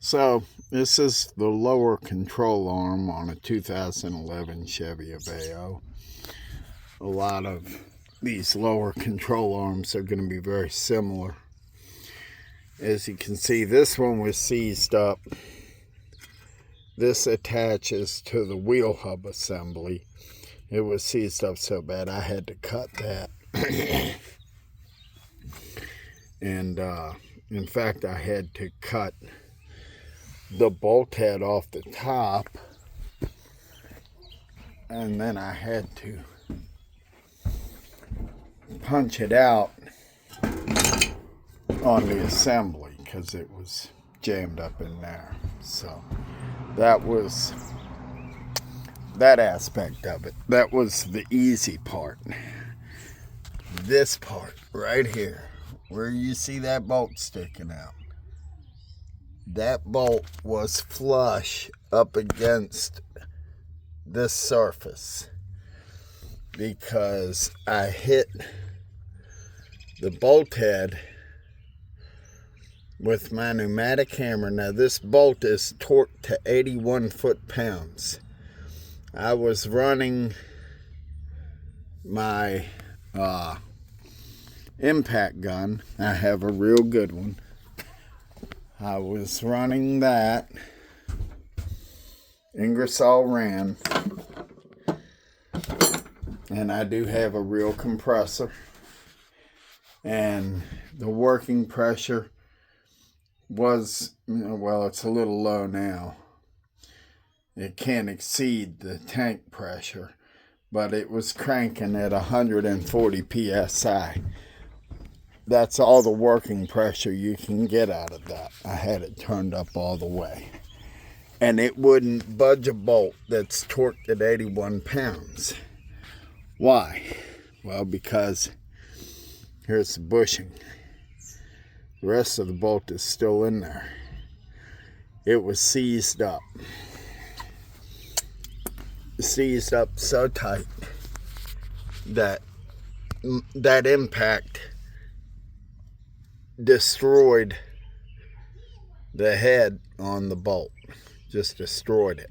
So this is the lower control arm on a 2011 Chevy Aveo. A lot of these lower control arms are going to be very similar. As you can see, this one was seized up. This attaches to the wheel hub assembly. It was seized up so bad I had to cut that. And in fact, I had to cut the bolt head off the top, and then I had to punch it out on the assembly because it was jammed up in there. So that was that aspect of it. That was the easy part. This part right here, where you see that bolt sticking out, that bolt was flush up against this surface because I hit the bolt head with my pneumatic hammer. Now this bolt is torqued to 81 foot-pounds. I was running my impact gun. I have a real good one. I was running that Ingersoll Rand, and I do have a real compressor, and the working pressure was, well, it's a little low now. It can't exceed the tank pressure, but it was cranking at 140 psi. That's all the working pressure you can get out of that. I had it turned up all the way. And it wouldn't budge a bolt that's torqued at 81 pounds. Why? Well, because here's the bushing. The rest of the bolt is still in there. It was seized up. Seized up so tight that that impact destroyed the head on the bolt. Just destroyed it.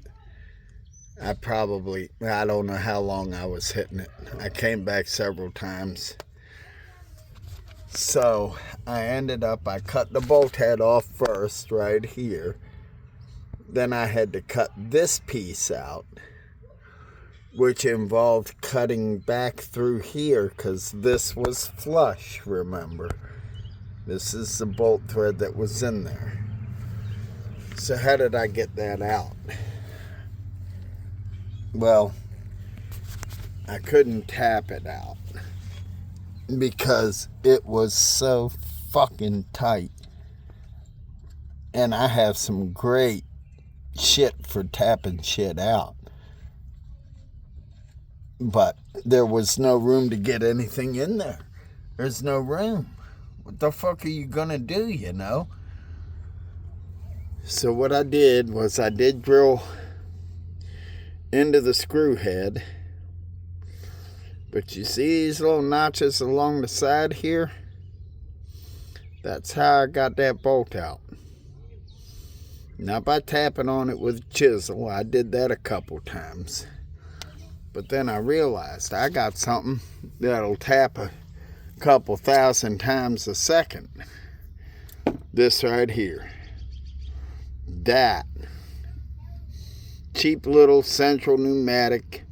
I don't know how long I was hitting it. I came back several times. So I cut the bolt head off first right here. Then I had to cut this piece out, which involved cutting back through here because this was flush, remember. This is the bolt thread that was in there. So how did I get that out? Well, I couldn't tap it out because it was so fucking tight. And I have some great shit for tapping shit out. But there was no room to get anything in there. There's no room. What the fuck are you gonna do, you know? So what I did was I did drill into the screw head. But you see these little notches along the side here? That's how I got that bolt out. Not by tapping on it with a chisel. I did that a couple times. But then I realized I got something that'll tap a couple thousand times a second. This right here. That cheap little central pneumatic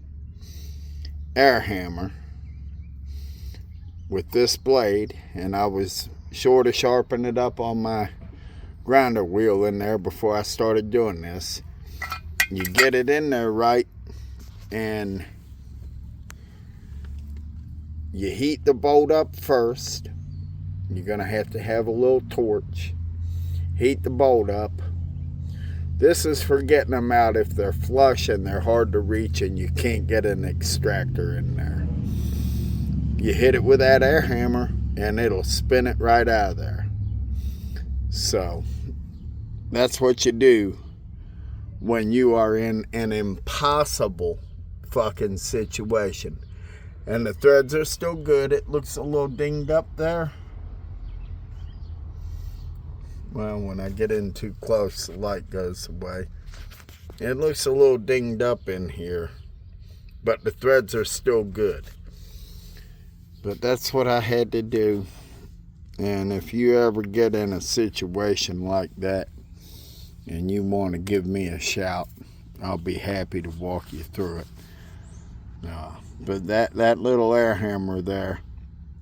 air hammer with this blade, and I was sure to sharpen it up on my grinder wheel in there before I started doing this. You get it in there right, and you heat the bolt up first. You're going to have a little torch. Heat the bolt up. This is for getting them out if they're flush and they're hard to reach and you can't get an extractor in there. You hit it with that air hammer and it'll spin it right out of there. So that's what you do when you are in an impossible fucking situation. And the threads are still good. It looks a little dinged up there. Well, when I get in too close, the light goes away. It looks a little dinged up in here, but the threads are still good. But that's what I had to do. And if you ever get in a situation like that and you want to give me a shout, I'll be happy to walk you through it. But that little air hammer there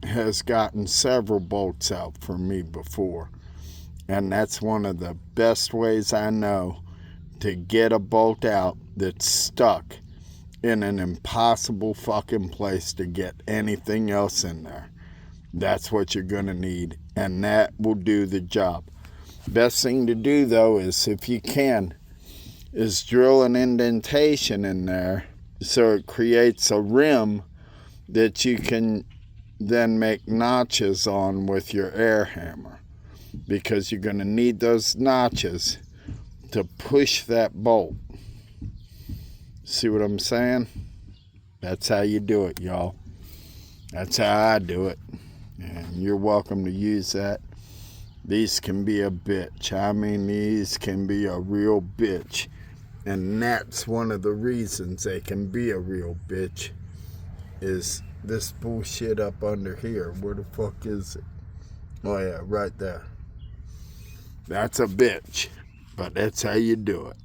has gotten several bolts out for me before. And that's one of the best ways I know to get a bolt out that's stuck in an impossible fucking place to get anything else in there. That's what you're going to need, and that will do the job. Best thing to do, though, is if you can, is drill an indentation in there so it creates a rim that you can then make notches on with your air hammer, because you're going to need those notches to push that bolt. See what I'm saying? That's how you do it, y'all. That's how I do it. And you're welcome to use that. These can be a bitch. I mean, these can be a real bitch. And that's one of the reasons they can be a real bitch, is this bullshit up under here. Where the fuck is it? Oh yeah, right there. That's a bitch. But that's how you do it.